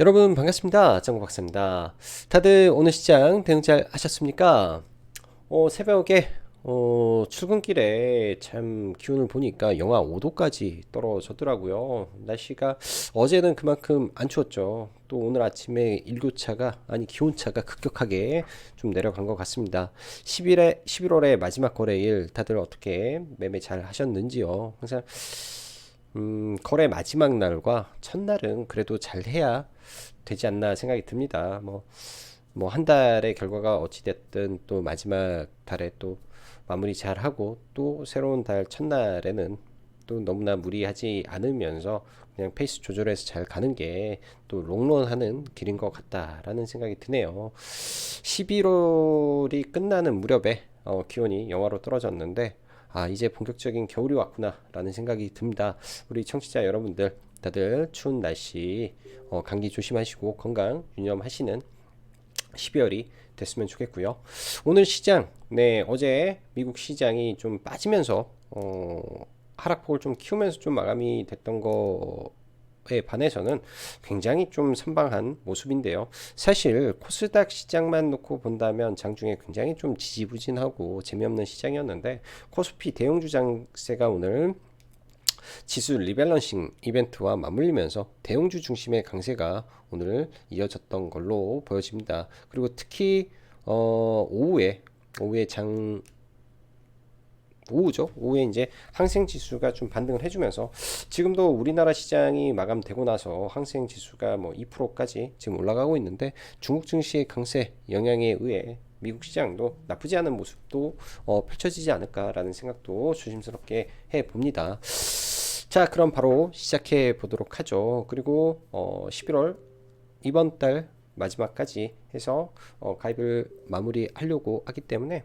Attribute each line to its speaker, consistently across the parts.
Speaker 1: 여러분 반갑습니다. 정구 박사입니다. 다들 오늘 시장 대응 잘 하셨습니까? 새벽에 출근길에 참 기온을 보니까 영하 5도까지 떨어졌더라고요. 날씨가 어제는 그만큼 안 추웠죠. 또 오늘 아침에 일교차가 아니 기온차가 급격하게 좀 내려간 것 같습니다. 11월의 마지막 거래일 다들 어떻게 매매 잘 하셨는지요? 항상 거래 마지막 날과 첫날은 그래도 잘 해야 되지 않나 생각이 듭니다. 뭐 한 달의 결과가 어찌 됐든 또 마지막 달에 또 마무리 잘 하고 또 새로운 달 첫날에는 또 너무나 무리하지 않으면서 그냥 페이스 조절해서 잘 가는 게 또 롱런하는 길인 것 같다라는 생각이 드네요. 11월이 끝나는 무렵에 기온이 영하로 떨어졌는데 이제 본격적인 겨울이 왔구나라는 생각이 듭니다. 우리 청취자 여러분들 다들 추운 날씨 감기 조심하시고 건강 유념하시는 12월이 됐으면 좋겠고요. 오늘 시장, 네, 어제 미국 시장이 좀 빠지면서 하락폭을 좀 키우면서 좀 마감이 됐던 거에 반해서는 굉장히 좀 선방한 모습인데요. 사실 코스닥 시장만 놓고 본다면 장중에 굉장히 좀 지지부진하고 재미없는 시장이었는데 코스피 대형주 장세가 오늘 지수 리밸런싱 이벤트와 맞물리면서 대형주 중심의 강세가 오늘 이어졌던 걸로 보여집니다. 그리고 특히 오후에 장 오후죠. 오후에 이제 항생 지수가 좀 반등을 해주면서 지금도 우리나라 시장이 마감되고 나서 항생 지수가 뭐 2%까지 지금 올라가고 있는데 중국 증시의 강세 영향에 의해 미국 시장도 나쁘지 않은 모습도 펼쳐지지 않을까라는 생각도 조심스럽게 해 봅니다. 자, 그럼 바로 시작해 보도록 하죠. 그리고 11월 이번 달 마지막까지 해서 가입을 마무리하려고 하기 때문에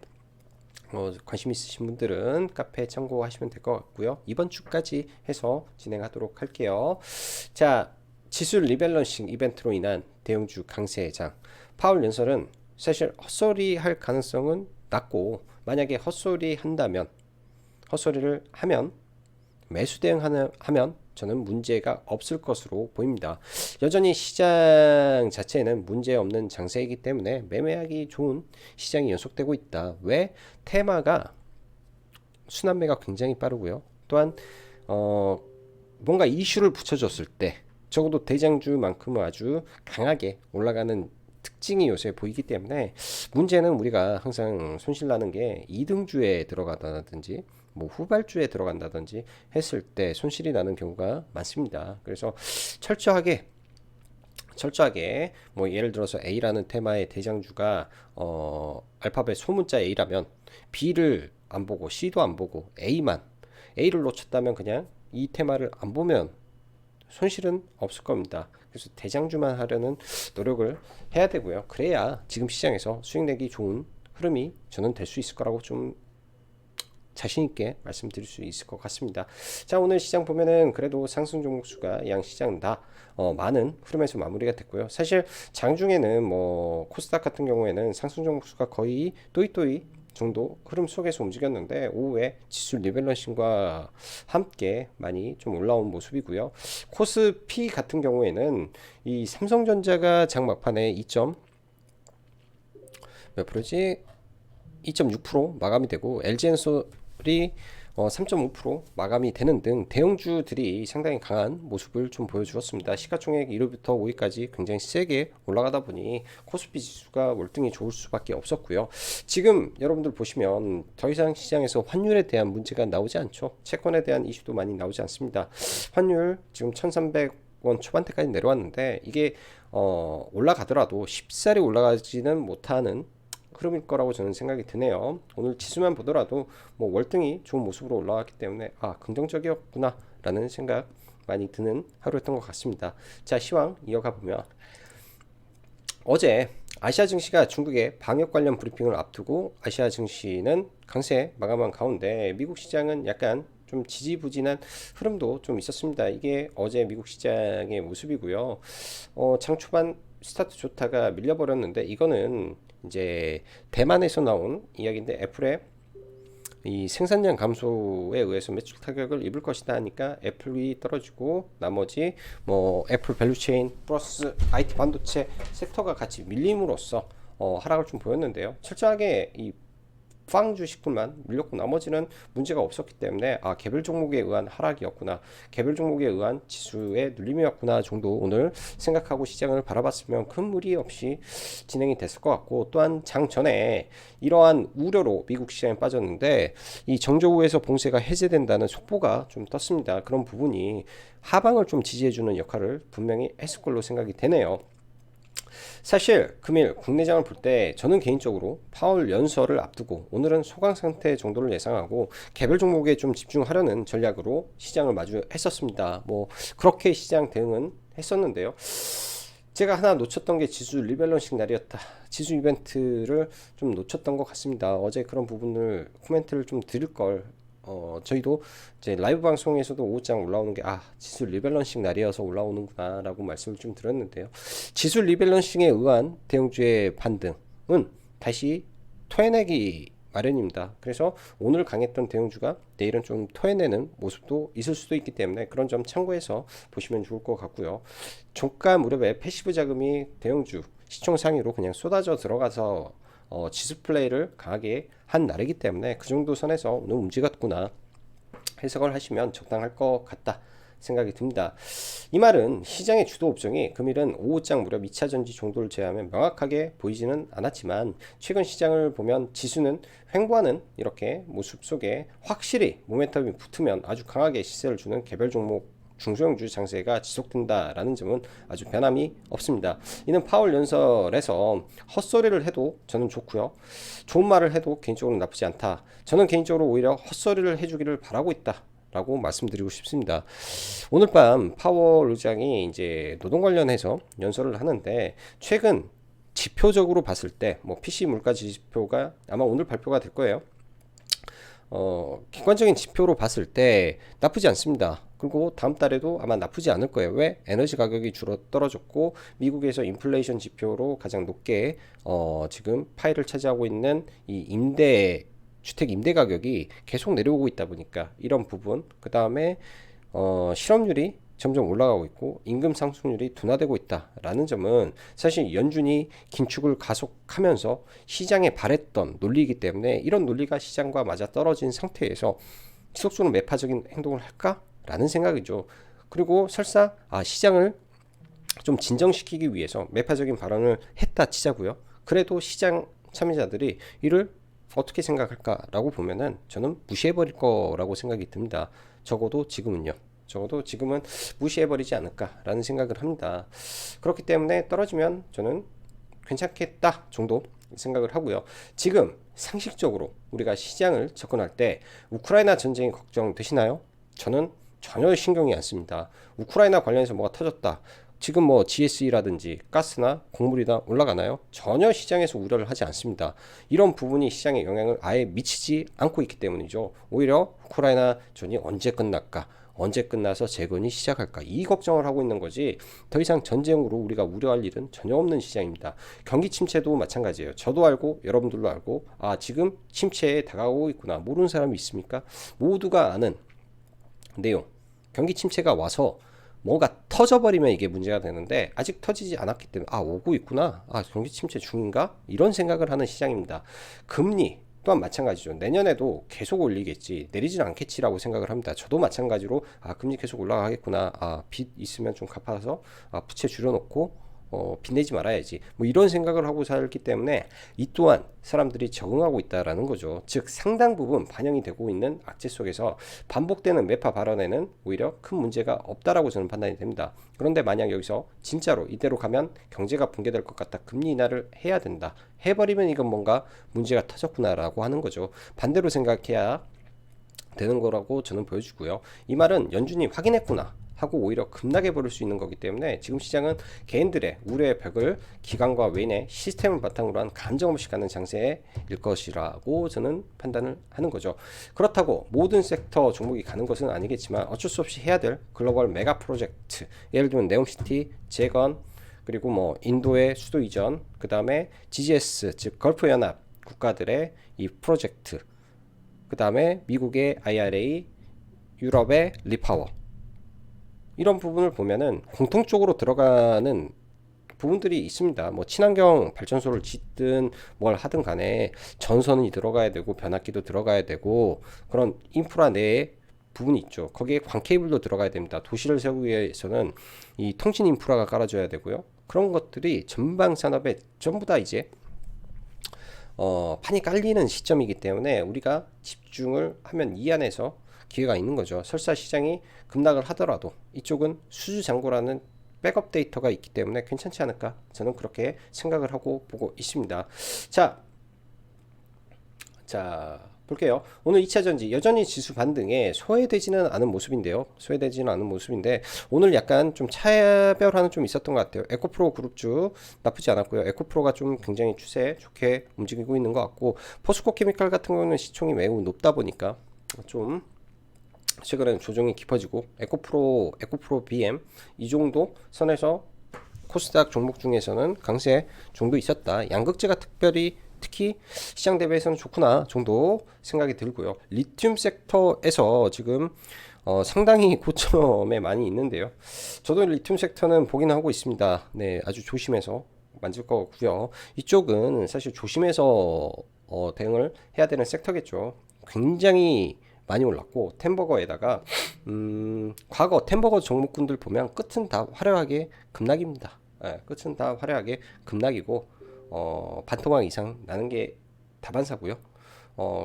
Speaker 1: 관심 있으신 분들은 카페 참고하시면 될 것 같고요. 이번 주까지 해서 진행하도록 할게요. 자, 지수 리밸런싱 이벤트로 인한 대형주 강세장. 파월 연설은 사실 헛소리 할 가능성은 낮고 만약에 헛소리를 하면 매수 대응하면 저는 문제가 없을 것으로 보입니다. 여전히 시장 자체는 문제 없는 장세이기 때문에 매매하기 좋은 시장이 연속되고 있다. 왜? 테마가 순환매가 굉장히 빠르고요. 또한 어, 뭔가 이슈를 붙여줬을 때 적어도 대장주만큼은 아주 강하게 올라가는 특징이 요새 보이기 때문에 문제는 우리가 항상 손실나는 게 2등주에 들어가다든지 뭐 후발주에 들어간다든지 했을 때 손실이 나는 경우가 많습니다. 그래서 철저하게 뭐 예를 들어서 A라는 테마의 대장주가 알파벳 소문자 A라면 B를 안 보고 C도 안 보고 A를 놓쳤다면 그냥 이 테마를 안 보면 손실은 없을 겁니다. 그래서 대장주만 하려는 노력을 해야 되고요. 그래야 지금 시장에서 수익 내기 좋은 흐름이 저는 될 수 있을 거라고 좀 자신 있게 말씀드릴 수 있을 것 같습니다. 자, 오늘 시장 보면은 그래도 상승 종목 수가 양 시장 다 많은 흐름에서 마무리가 됐고요. 사실 장중에는 뭐 코스닥 같은 경우에는 상승 종목 수가 거의 또이또이 정도 흐름 속에서 움직였는데 오후에 지수 리밸런싱과 함께 많이 좀 올라온 모습이고요. 코스피 같은 경우에는 이 삼성전자가 장 막판에 2점 몇 프로지? 2.6% 마감이 되고 LG엔솔이 3.5% 마감이 되는 등 대형주들이 상당히 강한 모습을 좀 보여주었습니다. 시가총액 1위부터 5위까지 굉장히 세게 올라가다 보니 코스피 지수가 월등히 좋을 수밖에 없었고요. 지금 여러분들 보시면 더 이상 시장에서 환율에 대한 문제가 나오지 않죠. 채권에 대한 이슈도 많이 나오지 않습니다. 환율 지금 1,300원 초반대까지 내려왔는데 이게 올라가더라도 쉽사리 올라가지는 못하는 흐름일 거라고 저는 생각이 드네요. 오늘 지수만 보더라도 뭐 월등히 좋은 모습으로 올라왔기 때문에 긍정적이었구나 라는 생각 많이 드는 하루였던 것 같습니다. 자, 시황 이어가 보면 어제 아시아 증시가 중국의 방역 관련 브리핑을 앞두고 아시아 증시는 강세 마감한 가운데 미국 시장은 약간 좀 지지부진한 흐름도 좀 있었습니다. 이게 어제 미국 시장의 모습이고요. 장 초반 스타트 좋다가 밀려버렸는데 이거는 이제 대만에서 나온 이야기인데 애플의 이 생산량 감소에 의해서 매출 타격을 입을 것이다 하니까 애플이 떨어지고 나머지 뭐 애플 밸류체인 플러스 IT 반도체 섹터가 같이 밀림으로써 하락을 좀 보였는데요. 철저하게 이 빵 주식들만 밀렸고 나머지는 문제가 없었기 때문에 개별 종목에 의한 하락이었구나, 개별 종목에 의한 지수의 눌림이었구나 정도 오늘 생각하고 시장을 바라봤으면 큰 무리 없이 진행이 됐을 것 같고, 또한 장 전에 이러한 우려로 미국 시장에 빠졌는데 이 정조우에서 봉쇄가 해제된다는 속보가 좀 떴습니다. 그런 부분이 하방을 좀 지지해주는 역할을 분명히 했을 걸로 생각이 되네요. 사실 금일 국내장을 볼 때 저는 개인적으로 파월 연설을 앞두고 오늘은 소강 상태 정도를 예상하고 개별 종목에 좀 집중하려는 전략으로 시장을 마주했었습니다. 뭐 그렇게 시장 대응은 했었는데요. 제가 하나 놓쳤던 게 지수 리밸런싱 날이었다. 지수 이벤트를 좀 놓쳤던 것 같습니다. 어제 그런 부분을 코멘트를 좀 드릴 걸. 저희도 이제 라이브 방송에서도 오후장 올라오는 게 지수 리밸런싱 날이어서 올라오는구나 라고 말씀을 좀 드렸는데요. 지수 리밸런싱에 의한 대형주의 반등은 다시 토해내기 마련입니다. 그래서 오늘 강했던 대형주가 내일은 좀 토해내는 모습도 있을 수도 있기 때문에 그런 점 참고해서 보시면 좋을 것 같고요. 종가 무렵에 패시브 자금이 대형주 시총 상위로 그냥 쏟아져 들어가서 지수 플레이를 강하게 한 날이기 때문에 그 정도 선에서 오늘 움직였구나 해석을 하시면 적당할 것 같다 생각이 듭니다. 이 말은 시장의 주도 업종이 금일은 오후장 무렵 2차 전지 정도를 제외하면 명확하게 보이지는 않았지만 최근 시장을 보면 지수는 횡보하는 이렇게 모습 속에 확실히 모멘텀이 붙으면 아주 강하게 시세를 주는 개별 종목 중소형주 장세가 지속된다라는 점은 아주 변함이 없습니다. 이는 파월 연설에서 헛소리를 해도 저는 좋고요, 좋은 말을 해도 개인적으로 나쁘지 않다. 저는 개인적으로 오히려 헛소리를 해주기를 바라고 있다 라고 말씀드리고 싶습니다. 오늘 밤 파월 의장이 이제 노동 관련해서 연설을 하는데 최근 지표적으로 봤을 때 뭐 PC 물가 지표가 아마 오늘 발표가 될 거예요. 객관적인 지표로 봤을 때 나쁘지 않습니다. 그리고 다음 달에도 아마 나쁘지 않을 거예요. 왜? 에너지 가격이 떨어졌고 미국에서 인플레이션 지표로 가장 높게 지금 파일을 차지하고 있는 이 주택 임대 가격이 계속 내려오고 있다 보니까 이런 부분, 그 다음에 실업률이 점점 올라가고 있고 임금 상승률이 둔화되고 있다라는 점은 사실 연준이 긴축을 가속하면서 시장에 바랬던 논리이기 때문에 이런 논리가 시장과 맞아 떨어진 상태에서 지속적으로 매파적인 행동을 할까라는 생각이죠. 그리고 설사 시장을 좀 진정시키기 위해서 매파적인 발언을 했다 치자고요. 그래도 시장 참여자들이 이를 어떻게 생각할까라고 보면은 저는 무시해버릴 거라고 생각이 듭니다. 적어도 지금은 무시해버리지 않을까라는 생각을 합니다. 그렇기 때문에 떨어지면 저는 괜찮겠다 정도 생각을 하고요. 지금 상식적으로 우리가 시장을 접근할 때 우크라이나 전쟁이 걱정되시나요? 저는 전혀 신경이 안 씁니다. 우크라이나 관련해서 뭐가 터졌다, 지금 뭐 GSE라든지 가스나 곡물이나 올라가나요? 전혀 시장에서 우려를 하지 않습니다. 이런 부분이 시장에 영향을 아예 미치지 않고 있기 때문이죠. 오히려 우크라이나 전이 언제 끝날까, 언제 끝나서 재건이 시작할까, 이 걱정을 하고 있는 거지 더 이상 전쟁으로 우리가 우려할 일은 전혀 없는 시장입니다. 경기 침체도 마찬가지예요. 저도 알고 여러분들도 알고 지금 침체에 다가오고 있구나. 모르는 사람이 있습니까? 모두가 아는 내용. 경기 침체가 와서 뭐가 터져버리면 이게 문제가 되는데 아직 터지지 않았기 때문에 오고 있구나, 경기 침체 중인가, 이런 생각을 하는 시장입니다. 금리 또한 마찬가지죠. 내년에도 계속 올리겠지, 내리지는 않겠지라고 생각을 합니다. 저도 마찬가지로 금리 계속 올라가겠구나, 빚 있으면 좀 갚아서 부채 줄여놓고 빚 내지 말아야지, 뭐 이런 생각을 하고 살기 때문에 이 또한 사람들이 적응하고 있다라는 거죠. 즉 상당 부분 반영이 되고 있는 악재 속에서 반복되는 매파 발언에는 오히려 큰 문제가 없다라고 저는 판단이 됩니다. 그런데 만약 여기서 진짜로 이대로 가면 경제가 붕괴될 것 같다, 금리 인하를 해야 된다 해버리면 이건 뭔가 문제가 터졌구나라고 하는 거죠. 반대로 생각해야 되는 거라고 저는 보여주고요. 이 말은 연준이 확인했구나 하고 오히려 급락해 버릴 수 있는 거기 때문에 지금 시장은 개인들의 우려의 벽을 기관과 외인의 시스템을 바탕으로 한 감정 없이 가는 장세일 것이라고 저는 판단을 하는 거죠. 그렇다고 모든 섹터 종목이 가는 것은 아니겠지만 어쩔 수 없이 해야 될 글로벌 메가 프로젝트, 예를 들면 네옴시티 재건, 그리고 뭐 인도의 수도 이전, 그 다음에 GGS 즉 걸프 연합 국가들의 이 프로젝트, 그 다음에 미국의 IRA, 유럽의 리파워, 이런 부분을 보면은 공통적으로 들어가는 부분들이 있습니다. 뭐 친환경 발전소를 짓든 뭘 하든 간에 전선이 들어가야 되고 변압기도 들어가야 되고 그런 인프라 내에 부분이 있죠. 거기에 광 케이블도 들어가야 됩니다. 도시를 세우기 위해서는 이 통신 인프라가 깔아줘야 되고요. 그런 것들이 전방 산업에 전부 다 이제 판이 깔리는 시점이기 때문에 우리가 집중을 하면 이 안에서 기회가 있는 거죠. 설사 시장이 급락을 하더라도 이쪽은 수주잔고라는 백업 데이터가 있기 때문에 괜찮지 않을까, 저는 그렇게 생각을 하고 보고 있습니다. 자 볼게요. 오늘 2차전지 여전히 지수 반등에 소외되지는 않은 모습인데요. 소외되지는 않은 모습인데 오늘 약간 좀 차별화는 좀 있었던 것 같아요. 에코프로 그룹주 나쁘지 않았고요. 에코프로가 좀 굉장히 추세 좋게 움직이고 있는 것 같고, 포스코 케미칼 같은 경우는 시총이 매우 높다 보니까 좀 최근에는 조정이 깊어지고, 에코프로 BM 이 정도 선에서 코스닥 종목 중에서는 강세 정도 있었다. 양극재가 특히 시장 대비해서는 좋구나 정도 생각이 들고요. 리튬 섹터에서 지금 상당히 고점에 많이 있는데요. 저도 리튬 섹터는 보긴 하고 있습니다. 네, 아주 조심해서 만질 거고요. 이쪽은 사실 조심해서 대응을 해야 되는 섹터겠죠. 굉장히 많이 올랐고, 템버거에다가 과거 템버거 종목군들 보면 끝은 다 화려하게 급락입니다. 예, 끝은 다 화려하게 급락이고 반토막 이상 나는 게 다반사고요.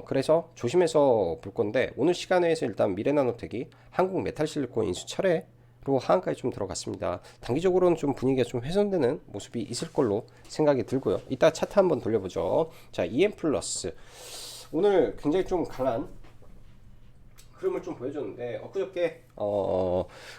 Speaker 1: 그래서 조심해서 볼 건데, 오늘 시간에서 일단 미래나노텍이 한국 메탈실리콘 인수 철회로 하한가에 좀 들어갔습니다. 단기적으로는 좀 분위기가 좀 훼손되는 모습이 있을 걸로 생각이 들고요. 이따 차트 한번 돌려보죠. 자, EM 플러스 오늘 굉장히 좀 강한 흐름을 좀 보여줬는데, 엊그저께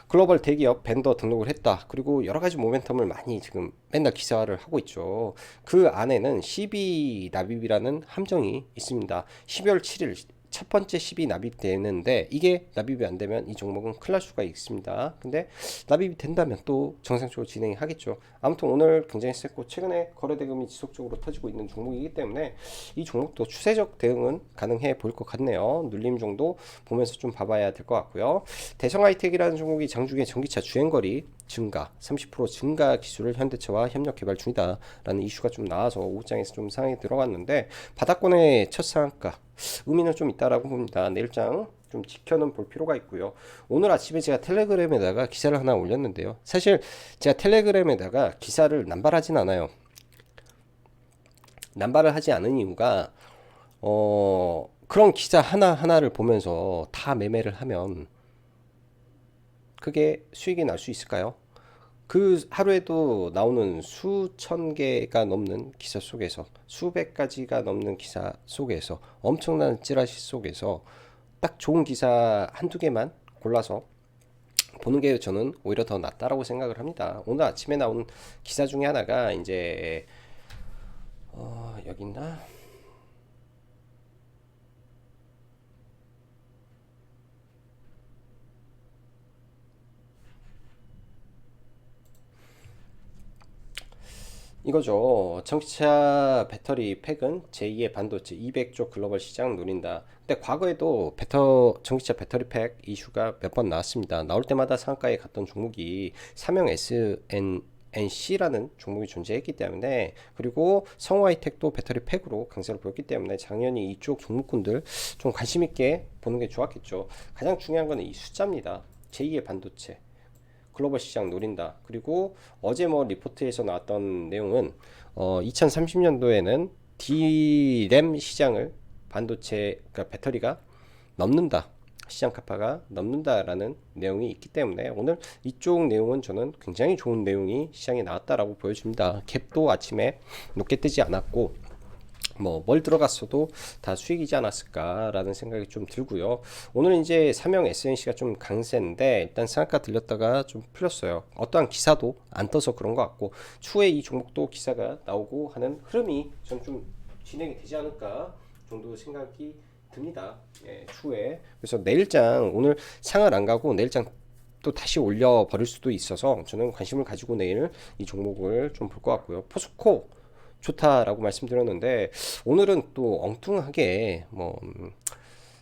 Speaker 1: 글로벌 대기업 벤더 등록을 했다. 그리고 여러 가지 모멘텀을 많이 지금 맨날 기사화를 하고 있죠. 그 안에는 12 납입이라는 함정이 있습니다. 12월 7일 첫 번째 12 납입되는데, 이게 납입이 안 되면 이 종목은 큰일 날 수가 있습니다. 근데 납입이 된다면 또 정상적으로 진행이 하겠죠. 아무튼 오늘 굉장히 셌고, 최근에 거래 대금이 지속적으로 터지고 있는 종목이기 때문에 이 종목도 추세적 대응은 가능해 보일 것 같네요. 눌림 정도 보면서 좀 봐봐야 될 것 같고요. 대성하이텍이라는 종목이 장중에 전기차 주행거리 증가 30% 증가 기술을 현대차와 협력 개발 중이다라는 이슈가 좀 나와서 오후장에서 좀 상황이 들어갔는데, 바닥권의 첫 상한가 의미는 좀 있다라고 봅니다. 내일장 좀 지켜는 볼 필요가 있고요. 오늘 아침에 제가 텔레그램에다가 기사를 하나 올렸는데요. 사실 제가 텔레그램에다가 기사를 남발하진 않아요. 남발을 하지 않은 이유가 그런 기사 하나하나를 보면서 다 매매를 하면 그게 수익이 날 수 있을까요? 그 하루에도 나오는 수천 개가 넘는 기사 속에서, 수백 가지가 넘는 기사 속에서, 엄청난 찌라시 속에서 딱 좋은 기사 한두 개만 골라서 보는 게 저는 오히려 더 낫다라고 생각을 합니다. 오늘 아침에 나온 기사 중에 하나가 이제 여기 있나? 이거죠. 전기차 배터리 팩은 제2의 반도체 200조 글로벌 시장 노린다. 근데 과거에도 전기차 배터리 팩 이슈가 몇 번 나왔습니다. 나올 때마다 상한가에 갔던 종목이 삼형 SNC라는 종목이 존재했기 때문에, 그리고 성우하이텍도 배터리 팩으로 강세를 보였기 때문에 당연히 이쪽 종목군들 좀 관심 있게 보는 게 좋았겠죠. 가장 중요한 거는 이 숫자입니다. 제2의 반도체 글로벌 시장 노린다. 그리고 어제 뭐 리포트에서 나왔던 내용은 2030년도에는 D램 시장을 반도체, 그러니까 배터리가 넘는다. 시장 카파가 넘는다라는 내용이 있기 때문에 오늘 이쪽 내용은 저는 굉장히 좋은 내용이 시장에 나왔다라고 보여집니다. 갭도 아침에 높게 뜨지 않았고, 뭘 들어갔어도 다 수익이지 않았을까라는 생각이 좀 들고요. 오늘 이제 삼형 SNC가 좀 강세인데 일단 상한가 들렸다가 좀 풀렸어요. 어떠한 기사도 안 떠서 그런 것 같고, 추후에 이 종목도 기사가 나오고 하는 흐름이 전 좀 진행이 되지 않을까 정도 생각이 듭니다. 예, 추후에. 그래서 내일장 오늘 상을 안 가고 내일장 또 다시 올려 버릴 수도 있어서 저는 관심을 가지고 내일 이 종목을 좀 볼 것 같고요. 포스코 좋다라고 말씀드렸는데 오늘은 또 엉뚱하게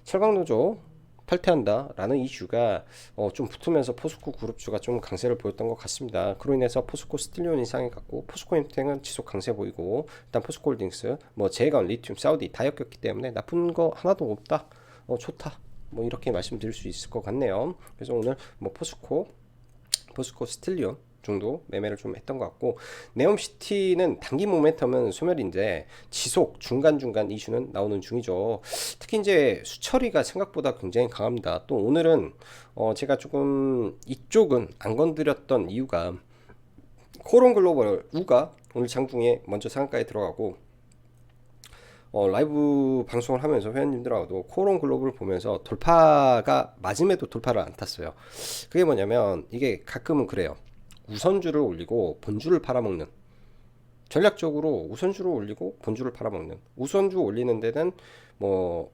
Speaker 1: 철강노조 탈퇴한다라는 이슈가 좀 붙으면서 포스코 그룹주가 좀 강세를 보였던 것 같습니다. 그로 인해서 포스코 스틸리온 인상이 갔고 포스코인텍은 지속 강세 보이고 일단 포스코홀딩스 뭐 제건, 리튬, 사우디 다 엮였기 때문에 나쁜 거 하나도 없다. 좋다. 뭐 이렇게 말씀드릴 수 있을 것 같네요. 그래서 오늘 뭐 포스코 스틸리온 정도 매매를 좀 했던 것 같고 네옴시티는 단기 모멘텀은 소멸인데 지속 중간중간 이슈는 나오는 중이죠. 특히 이제 수처리가 생각보다 굉장히 강합니다. 또 오늘은 제가 조금 이쪽은 안 건드렸던 이유가 코론 글로벌 우가 오늘 장중에 먼저 상한가에 들어가고 라이브 방송을 하면서 회원님들하고도 코론 글로벌 보면서 돌파가 맞음에도 돌파를 안 탔어요. 그게 뭐냐면 이게 가끔은 그래요. 우선주를 올리고 본주를 팔아먹는, 전략적으로 우선주를 올리고 본주를 팔아먹는. 우선주 올리는 데는 뭐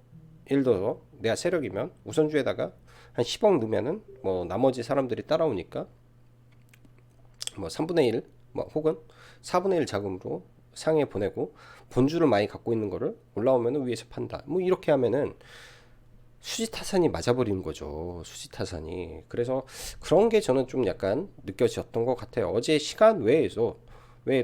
Speaker 1: 예를 들어서 내가 세력이면 우선주에다가 한 10억 넣으면은 뭐 나머지 사람들이 따라오니까 뭐 3분의 1 뭐 혹은 4분의 1 자금으로 상해 보내고 본주를 많이 갖고 있는 거를 올라오면은 위에서 판다. 뭐 이렇게 하면은 수지타산이 맞아버리는 거죠. 수지타산이. 그래서 그런 게 저는 좀 약간 느껴졌던 것 같아요. 어제 시간 외에도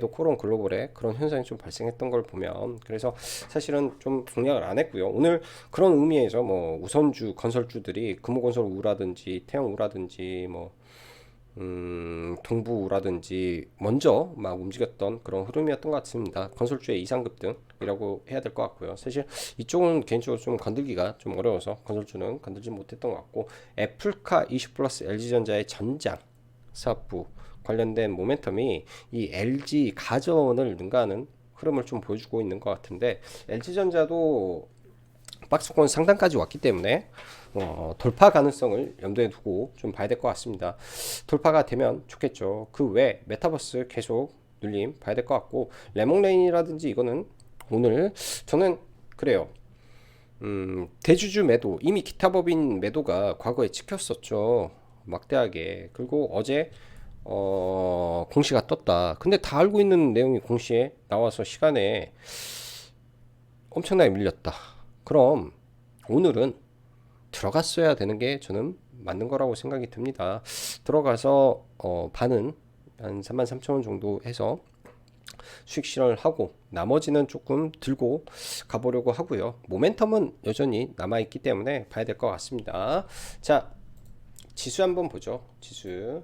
Speaker 1: 코론 글로벌에 그런 현상이 좀 발생했던 걸 보면 그래서 사실은 좀 공략을 안 했고요. 오늘 그런 의미에서 뭐 우선주 건설주들이 금호건설 우라든지 태영 우라든지 뭐 동부라든지 먼저 막 움직였던 그런 흐름이었던 것 같습니다. 건설주의 이상급등이라고 해야 될 것 같고요. 사실 이쪽은 개인적으로 좀 건들기가 좀 어려워서 건설주는 건들지 못했던 것 같고 애플카 20플러스 LG전자의 전장 사업부 관련된 모멘텀이 이 LG 가전을 능가하는 흐름을 좀 보여주고 있는 것 같은데 LG전자도 박스권 상단까지 왔기 때문에 돌파 가능성을 염두에 두고 좀 봐야 될 것 같습니다. 돌파가 되면 좋겠죠. 그 외 메타버스 계속 눌림 봐야 될 것 같고 레몬레인이라든지 이거는 오늘 저는 그래요. 대주주 매도 이미 기타 법인 매도가 과거에 찍혔었죠. 막대하게. 그리고 어제 공시가 떴다. 근데 다 알고 있는 내용이 공시에 나와서 시간에 엄청나게 밀렸다. 그럼 오늘은 들어갔어야 되는 게 저는 맞는 거라고 생각이 듭니다. 들어가서 반은 한 33,000원 정도 해서 수익 실현을 하고 나머지는 조금 들고 가보려고 하고요. 모멘텀은 여전히 남아있기 때문에 봐야 될 것 같습니다. 자, 지수 한번 보죠. 지수.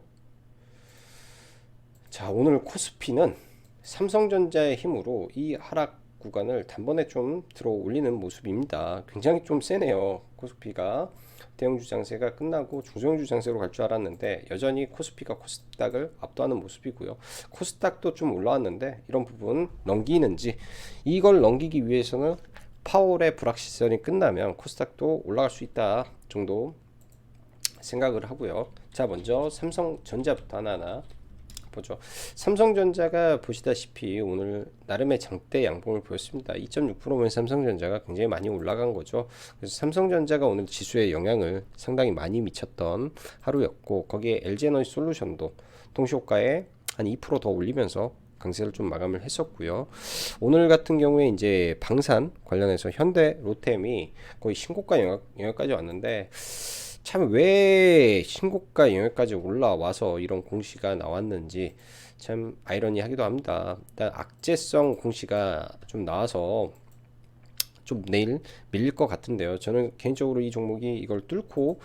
Speaker 1: 자, 오늘 코스피는 삼성전자의 힘으로 이 하락 구간을 단번에 좀 들어 올리는 모습입니다. 굉장히 좀 세네요. 코스피가 대형주 장세가 끝나고 중소형주 장세로 갈 줄 알았는데 여전히 코스피가 코스닥을 압도하는 모습이고요. 코스닥도 좀 올라왔는데 이런 부분 넘기는지 이걸 넘기기 위해서는 파월의 불확실성이 끝나면 코스닥도 올라갈 수 있다 정도 생각을 하고요. 자, 먼저 삼성전자부터 하나하나 보죠. 삼성전자가 보시다시피 오늘 나름의 장대 양봉을 보였습니다. 2.6%면 삼성전자가 굉장히 많이 올라간 거죠. 그래서 삼성전자가 오늘 지수에 영향을 상당히 많이 미쳤던 하루였고 거기에 LG에너지솔루션도 동시호가에 한 2%더 올리면서 강세를 좀 마감을 했었고요. 오늘 같은 경우에 이제 방산 관련해서 현대 로템이 거의 신고가 영역까지 왔는데 참 왜 신고가 영역까지 올라와서 이런 공시가 나왔는지 참 아이러니하기도 합니다. 일단 악재성 공시가 좀 나와서 좀 내일 밀릴 것 같은데요. 저는 개인적으로 이 종목이 이걸 뚫고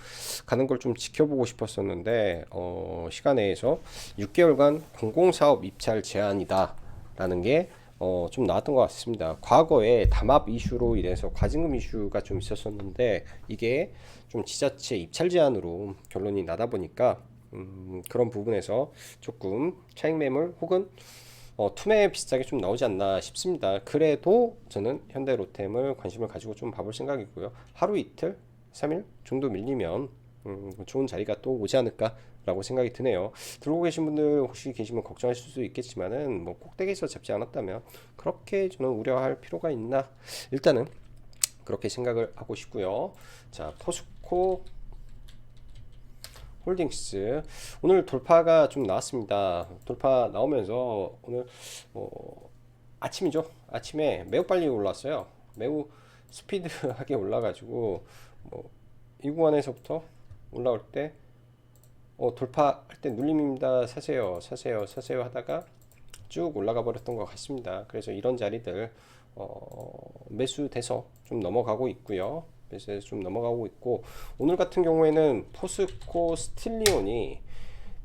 Speaker 1: 가는 걸 좀 지켜보고 싶었었는데 시간내에서 6개월간 공공사업 입찰 제한이다 라는 게 좀 나왔던 것 같습니다. 과거에 담합 이슈로 인해서 과징금 이슈가 좀 있었었는데 이게 좀 지자체 입찰 제한으로 결론이 나다 보니까 그런 부분에서 조금 차익 매물 혹은 투매 비슷하게 좀 나오지 않나 싶습니다. 그래도 저는 현대로템을 관심을 가지고 좀 봐볼 생각이고요. 하루 이틀, 3일 정도 밀리면 좋은 자리가 또 오지 않을까 라고 생각이 드네요. 들고 계신 분들 혹시 계시면 걱정하실 수도 있겠지만은 뭐 꼭대기에서 잡지 않았다면 그렇게 저는 우려할 필요가 있나 일단은 그렇게 생각을 하고 싶고요. 자, 포스코 홀딩스 오늘 돌파가 좀 나왔습니다. 돌파 나오면서 오늘 아침이죠. 아침에 매우 빨리 올랐어요. 매우 스피드하게 올라가지고 이 구간에서부터 올라올 때 돌파할 때 눌림입니다. 사세요, 사세요, 사세요 하다가 쭉 올라가 버렸던 것 같습니다. 그래서 이런 자리들 매수돼서 좀 넘어가고 있고요. 매수해서 좀 넘어가고 있고, 오늘 같은 경우에는 포스코 스틸리온이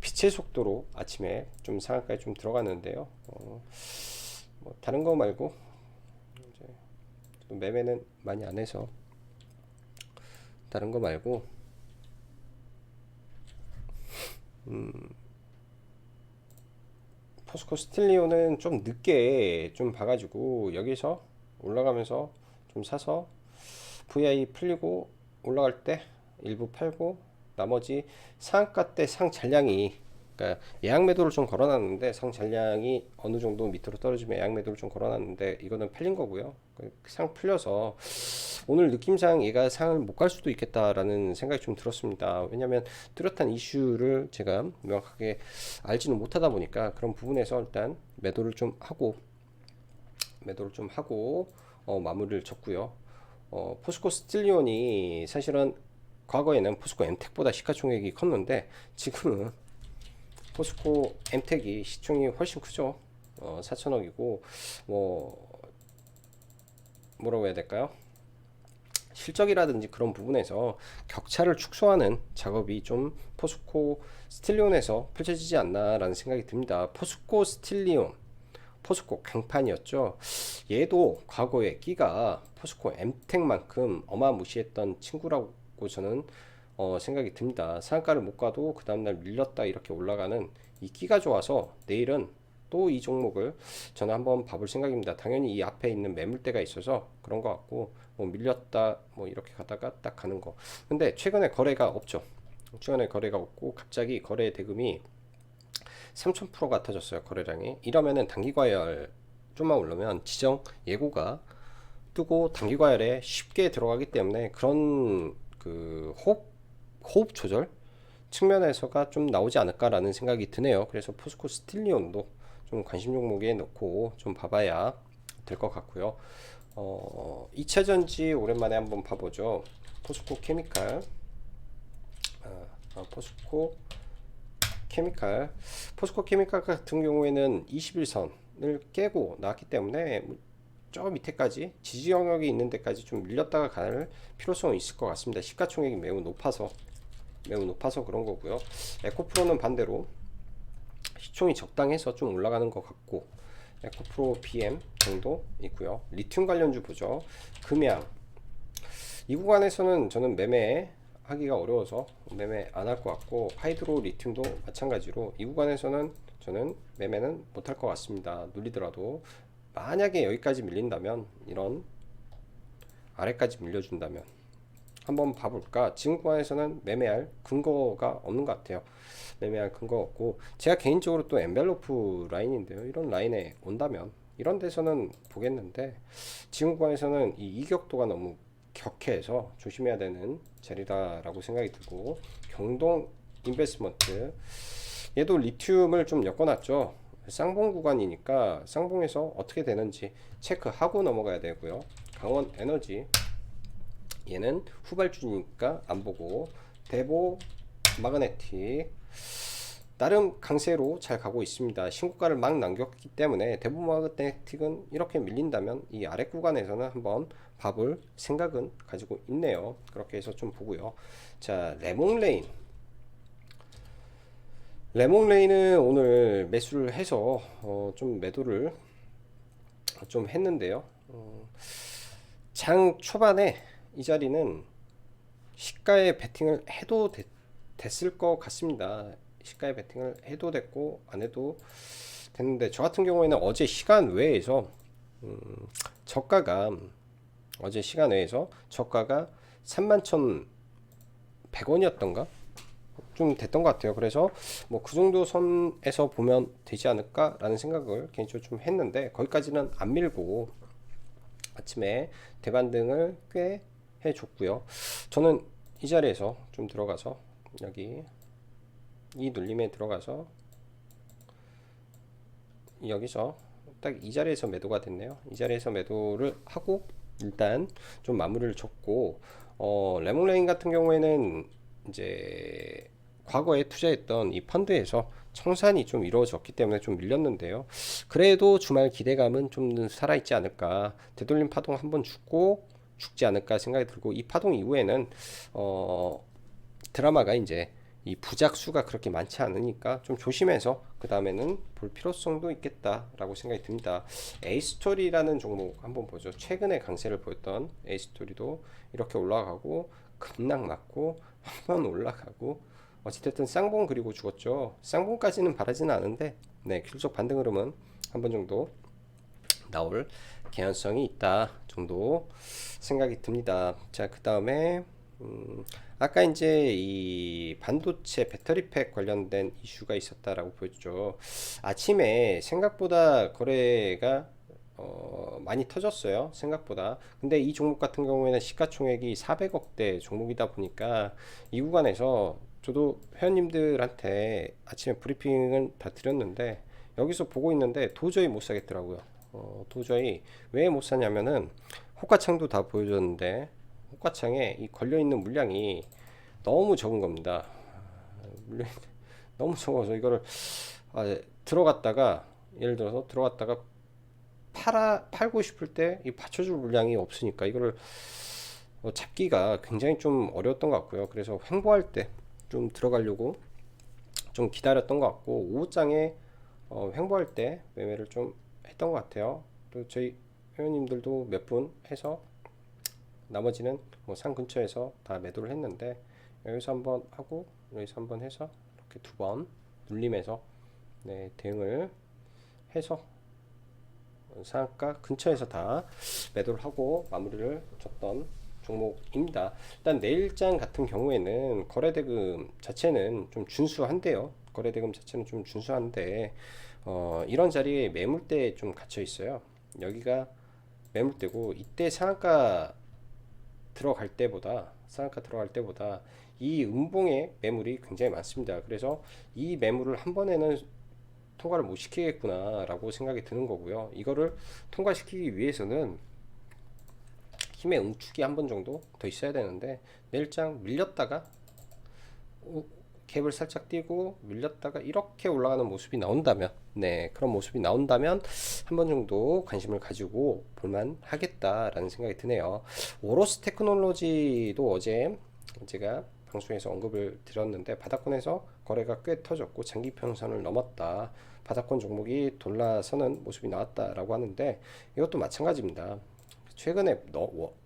Speaker 1: 빛의 속도로 아침에 좀 상한가에 좀 들어갔는데요. 다른 거 말고 이제 매매는 많이 안 해서 다른 거 말고 포스코 스틸리온은 좀 늦게 좀 봐가지고 여기서 올라가면서 좀 사서 VI 풀리고 올라갈 때 일부 팔고, 나머지 상한가 때 상 잔량이, 그러니까 예약 매도를 좀 걸어놨는데 상 잔량이 어느 정도 밑으로 떨어지면 예약 매도를 좀 걸어놨는데 이거는 팔린 거고요. 상 풀려서 오늘 느낌상 얘가 상을 못 갈 수도 있겠다라는 생각이 좀 들었습니다. 왜냐하면 뚜렷한 이슈를 제가 명확하게 알지는 못하다 보니까 그런 부분에서 일단 매도를 좀 하고 마무리를 졌고요. 포스코 스틸리온이 사실은 과거에는 포스코 엠텍보다 시가총액이 컸는데 지금은 포스코 엠텍이 시총이 훨씬 크죠. 4천억이고 뭐라고 해야 될까요? 실적이라든지 그런 부분에서 격차를 축소하는 작업이 좀 포스코 스틸리온에서 펼쳐지지 않나라는 생각이 듭니다. 포스코 스틸리온, 포스코 강판이었죠. 얘도 과거에 끼가 포스코 엠텍만큼 어마무시했던 친구라고 저는 생각이 듭니다. 상한가를 못 가도 그 다음날 밀렸다 이렇게 올라가는 이 끼가 좋아서 내일은 또 이 종목을 저는 한번 봐볼 생각입니다. 당연히 이 앞에 있는 매물대가 있어서 그런 것 같고, 밀렸다 이렇게 가다가 딱 가는 거. 근데 최근에 거래가 없죠. 최근에 거래가 없고 갑자기 거래 대금이 3000%가 터졌어요. 거래량이. 이러면은 단기과열 좀만 올라면 지정 예고가 뜨고 단기과열에 쉽게 들어가기 때문에 그런 그 호흡 조절 측면에서가 좀 나오지 않을까라는 생각이 드네요. 그래서 포스코 스틸리온도 좀 관심 종목에 넣고 좀 봐봐야 될 것 같고요. 2차전지 오랜만에 한번 봐보죠. 포스코 케미칼, 포스코 케미칼 같은 경우에는 21선을 깨고 나왔기 때문에 저 밑에까지 지지 영역이 있는 데까지 좀 밀렸다가 갈 필요성은 있을 것 같습니다. 시가총액이 매우 높아서 그런 거고요. 에코프로는 반대로 시총이 적당해서 좀 올라가는 것 같고, 에코프로 BM 정도 있고요. 리튬 관련주 보죠. 금양, 이 구간에서는 저는 매매하기가 어려워서 매매 안 할 것 같고, 하이드로 리튬도 마찬가지로 이 구간에서는 저는 매매는 못 할 것 같습니다. 눌리더라도 만약에 여기까지 밀린다면, 이런 아래까지 밀려준다면 한번 봐볼까. 지금 구간에서는 매매할 근거가 없는 것 같아요. 매매할 근거 없고, 제가 개인적으로 또 엔벨로프 라인인데요, 이런 라인에 온다면 이런 데서는 보겠는데, 지금 구간에서는 이 이격도가 너무 격해서 조심해야 되는 자리다라고 생각이 들고, 경동 인베스트먼트, 얘도 리튬을 좀 엮어놨죠. 쌍봉 구간이니까 쌍봉에서 어떻게 되는지 체크하고 넘어가야 되고요. 강원 에너지, 얘는 후발주니까 안 보고, 대보 마그네틱 나름 강세로 잘 가고 있습니다. 신고가를 막 남겼기 때문에 대보 마그네틱은 이렇게 밀린다면 이 아래 구간에서는 한번 봐볼 생각은 가지고 있네요. 그렇게 해서 좀 보고요. 자, 레몽레인은 오늘 매수를 해서 좀 매도를 좀 했는데요. 장 초반에 이 자리는 시가에 베팅을 해도 됐을 것 같습니다. 시가에 베팅을 해도 됐고 안 해도 됐는데, 저 같은 경우에는 어제 시간 외에서 저가가 어제 시간 외에서 저가가 31,100원이었던가 좀 됐던 것 같아요. 그래서 뭐 그 정도 선에서 보면 되지 않을까라는 생각을 개인적으로 좀 했는데, 거기까지는 안 밀고 아침에 대반등을 꽤 해줬고요. 저는 이 자리에서 좀 들어가서 여기 이 눌림에 들어가서 여기서 딱 이 자리에서 매도가 됐네요. 이 자리에서 매도를 하고 일단 좀 마무리를 줬고, 레몬레인 같은 경우에는 이제 과거에 투자했던 이 펀드에서 청산이 좀 이루어졌기 때문에 좀 밀렸는데요. 그래도 주말 기대감은 좀 살아있지 않을까. 되돌림 파동 한번 죽고 죽지 않을까 생각이 들고, 이 파동 이후에는 어, 드라마가 이제 이 부작 수가 그렇게 많지 않으니까 좀 조심해서 그 다음에는 볼 필요성도 있겠다라고 생각이 듭니다. 에이스토리라는 종목 한번 보죠. 최근에 강세를 보였던 에이스토리도 이렇게 올라가고 급락 맞고 한번 올라가고, 어찌됐든 쌍봉 그리고 죽었죠. 쌍봉까지는 바라지는 않은데, 네, 균적 반등 흐름은 한 번 정도 나올 개연성이 있다 정도 생각이 듭니다. 자, 그 다음에 아까 이제 이 반도체 배터리팩 관련된 이슈가 있었다라고 보였죠. 아침에 생각보다 거래가 많이 터졌어요. 생각보다. 근데 이 종목 같은 경우에는 시가총액이 400억대 종목이다 보니까 이 구간에서 저도 회원님들한테 아침에 브리핑을 다 드렸는데, 여기서 보고 있는데 도저히 못 사겠더라고요. 도저히 왜 못 사냐면은 호가창도 다 보여줬는데 호가창에 이 걸려있는 물량이 너무 적은 겁니다. 물량이 너무 적어서 이거를 들어갔다가, 예를 들어서 들어갔다가 팔고 싶을 때 이 받쳐줄 물량이 없으니까 이거를 잡기가 굉장히 좀 어려웠던 것 같고요. 그래서 횡보할 때 좀 들어가려고 좀 기다렸던 것 같고, 오후장에 횡보할 때 매매를 좀 했던 것 같아요. 또 저희 회원님들도 몇 분 해서 나머지는 뭐 산 근처에서 다 매도를 했는데, 여기서 한번 하고 여기서 한번 해서 이렇게 두 번 눌림해서 네, 대응을 해서 상한가 근처에서 다 매도를 하고 마무리를 줬던 종목입니다. 일단 내일장 같은 경우에는 거래대금 자체는 좀 준수한데요. 거래대금 자체는 좀 준수한데, 이런 자리에 매물대 좀 갇혀 있어요. 여기가 매물대고, 이때 상한가 들어갈 때보다 이 음봉의 매물이 굉장히 많습니다. 그래서 이 매물을 한 번에는 통과를 못 시키겠구나 라고 생각이 드는 거고요. 이거를 통과시키기 위해서는 힘의 응축이 한 번 정도 더 있어야 되는데, 내일장 밀렸다가 갭을 살짝 띄고 밀렸다가 이렇게 올라가는 모습이 나온다면, 네, 그런 모습이 나온다면 한 번 정도 관심을 가지고 볼만 하겠다라는 생각이 드네요. 오로스 테크놀로지도 어제 제가 방송에서 언급을 드렸는데, 바닥권에서 거래가 꽤 터졌고 장기 평선을 넘었다, 바닥권 종목이 돌아서는 모습이 나왔다라고 하는데, 이것도 마찬가지입니다. 최근에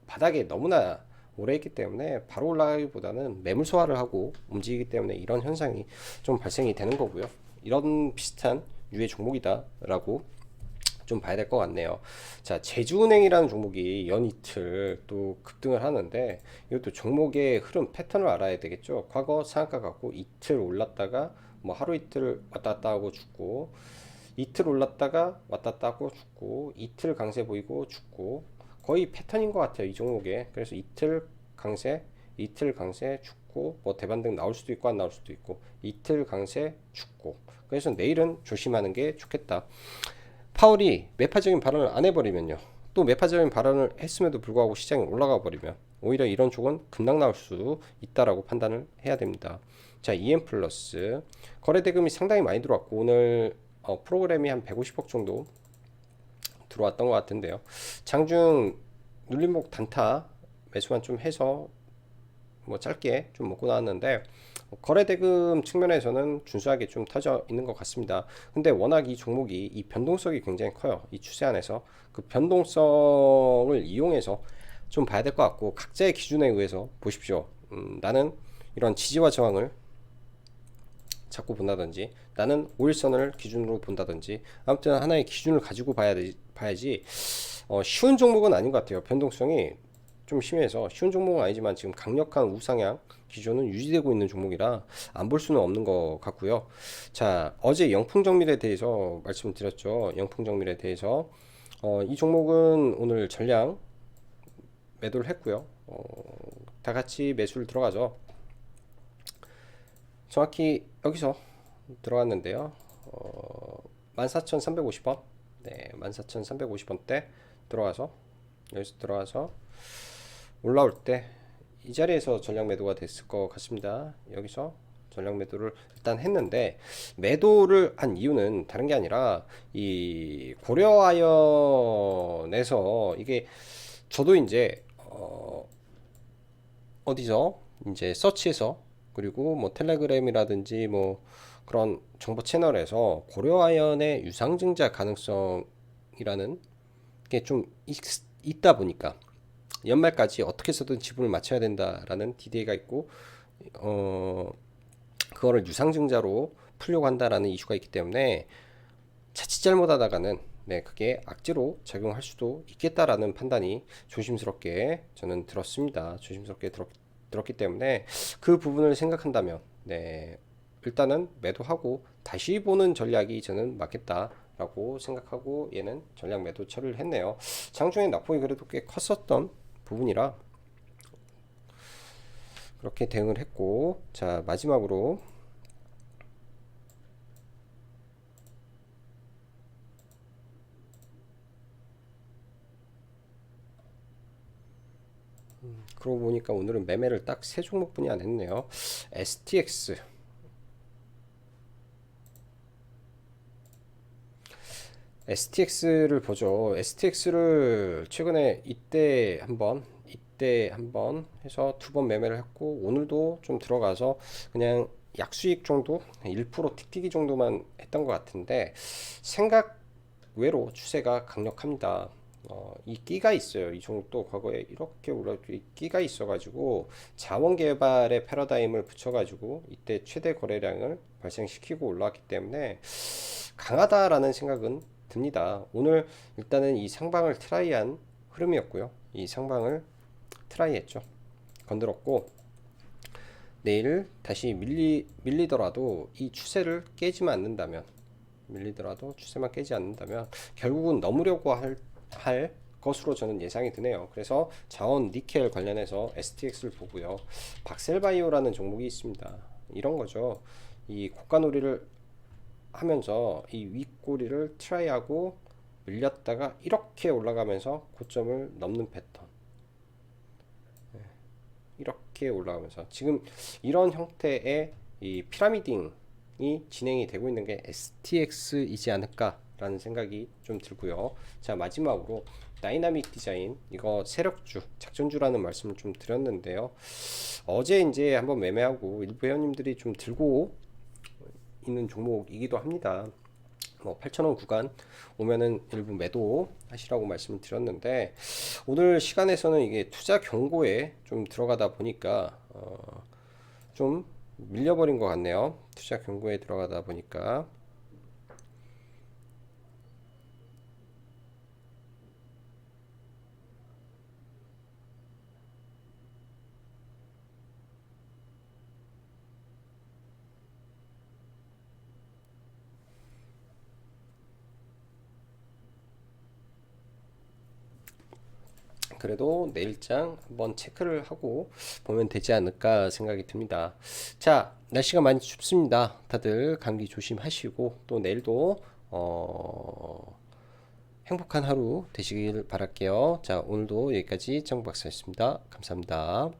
Speaker 1: 바닥에 너무나 오래 있기 때문에 바로 올라가기보다는 매물 소화를 하고 움직이기 때문에 이런 현상이 좀 발생이 되는 거고요. 이런 비슷한 유의 종목이다라고 좀 봐야 될 것 같네요. 자, 제주은행이라는 종목이 연이틀 또 급등을 하는데, 이것도 종목의 흐름 패턴을 알아야 되겠죠. 과거 상한가 갖고 이틀 올랐다가 뭐 하루 이틀 왔다 갔다 하고 죽고, 이틀 올랐다가 왔다 갔다 하고 죽고, 이틀 강세 보이고 죽고, 거의 패턴인 것 같아요, 이 종목에. 그래서 이틀 강세 죽고, 뭐 대반등 나올 수도 있고 안 나올 수도 있고, 이틀 강세 죽고. 그래서 내일은 조심하는 게 좋겠다. 파월이 매파적인 발언을 안 해버리면요, 또 매파적인 발언을 했음에도 불구하고 시장이 올라가 버리면 오히려 이런 쪽은 급락 나올 수 있다라고 판단을 해야 됩니다. 자, EM 플러스 거래 대금이 상당히 많이 들어왔고, 오늘 프로그램이 한 150억 정도 들어왔던 것 같은데요. 장중 눌림목 단타 매수만 좀 해서 뭐 짧게 좀 먹고 나왔는데, 거래대금 측면에서는 준수하게 좀 터져 있는 것 같습니다. 근데 워낙 이 종목이 이 변동성이 굉장히 커요. 이 추세 안에서 그 변동성을 이용해서 좀 봐야 될 것 같고, 각자의 기준에 의해서 보십시오. 나는 이런 지지와 저항을 자꾸 본다든지, 나는 5일선을 기준으로 본다든지, 아무튼 하나의 기준을 가지고 봐야지. 쉬운 종목은 아닌 것 같아요. 변동성이 좀 심해서 쉬운 종목은 아니지만 지금 강력한 우상향 기조는 유지되고 있는 종목이라 안 볼 수는 없는 것 같고요. 자, 어제 영풍정밀에 대해서 말씀드렸죠. 영풍정밀에 대해서 이 종목은 오늘 전량 매도를 했고요. 다 같이 매수를 들어가죠. 정확히 여기서 들어갔는데요. 14,350원, 네, 14,350원대 들어가서 여기서 들어와서 올라올 때 이 자리에서 전량 매도가 됐을 것 같습니다. 여기서 전량 매도를 일단 했는데, 매도를 한 이유는 다른 게 아니라 이 고려아연에서 이게 저도 이제 어디서 이제 서치해서, 그리고 뭐 텔레그램이라든지 뭐 그런 정보 채널에서 고려아연의 유상증자 가능성이라는 게 좀 있다 보니까 연말까지 어떻게 해서든 지분을 맞춰야 된다라는 DDA가 있고, 그거를 유상증자로 풀려고 한다라는 이슈가 있기 때문에 자칫 잘못하다가는 그게 악재로 작용할 수도 있겠다라는 판단이 조심스럽게 저는 들었습니다. 조심스럽게 들었기 때문에 그 부분을 생각한다면 일단은 매도하고 다시 보는 전략이 저는 맞겠다라고 생각하고 얘는 전략 매도 처리를 했네요. 장중에 낙폭이 그래도 꽤 컸었던 부분이라 그렇게 대응을 했고, 자 마지막으로 그러고 보니까 오늘은 매매를 딱 세 종목뿐이 안 했네요. STX를 보죠. STX를 최근에 이때 한번 해서 두 번 매매를 했고, 오늘도 좀 들어가서 그냥 약수익 정도, 1% 틱틱이 정도만 했던 것 같은데, 생각 외로 추세가 강력합니다. 이 끼가 있어요. 이 종목도 과거에 이렇게 올라올 끼가 있어가지고 자원 개발의 패러다임을 붙여가지고 이때 최대 거래량을 발생시키고 올라왔기 때문에 강하다라는 생각은 듭니다. 오늘 일단은 이 상방을 트라이한 흐름이었고요. 이 상방을 트라이했죠. 건드렸고, 내일 다시 밀리더라도 이 추세를 깨지만 않는다면, 추세만 깨지 않는다면 결국은 넘으려고 할 것으로 저는 예상이 드네요. 그래서 자원 니켈 관련해서 STX를 보고요. 박셀바이오라는 종목이 있습니다. 이런 거죠. 이 고가놀이를 하면서 이 윗꼬리를 트라이하고 밀렸다가 이렇게 올라가면서 고점을 넘는 패턴, 이렇게 올라가면서 지금 이런 형태의 이 피라미딩이 진행이 되고 있는 게 STX이지 않을까라는 생각이 좀 들고요. 자 마지막으로 다이나믹 디자인, 이거 세력주, 작전주라는 말씀을 좀 드렸는데요. 어제 이제 한번 매매하고 일부 회원님들이 좀 들고 있는 종목이기도 합니다. 뭐 8,000원 구간 오면은 일부 매도 하시라고 말씀을 드렸는데, 오늘 시간에서는 이게 투자 경고에 좀 들어가다 보니까 좀 밀려버린 것 같네요. 투자 경고에 들어가다 보니까. 그래도 내일장 한번 체크를 하고 보면 되지 않을까 생각이 듭니다. 자, 날씨가 많이 춥습니다. 다들 감기 조심하시고, 또 내일도 행복한 하루 되시길 바랄게요. 자, 오늘도 여기까지 정박사였습니다. 감사합니다.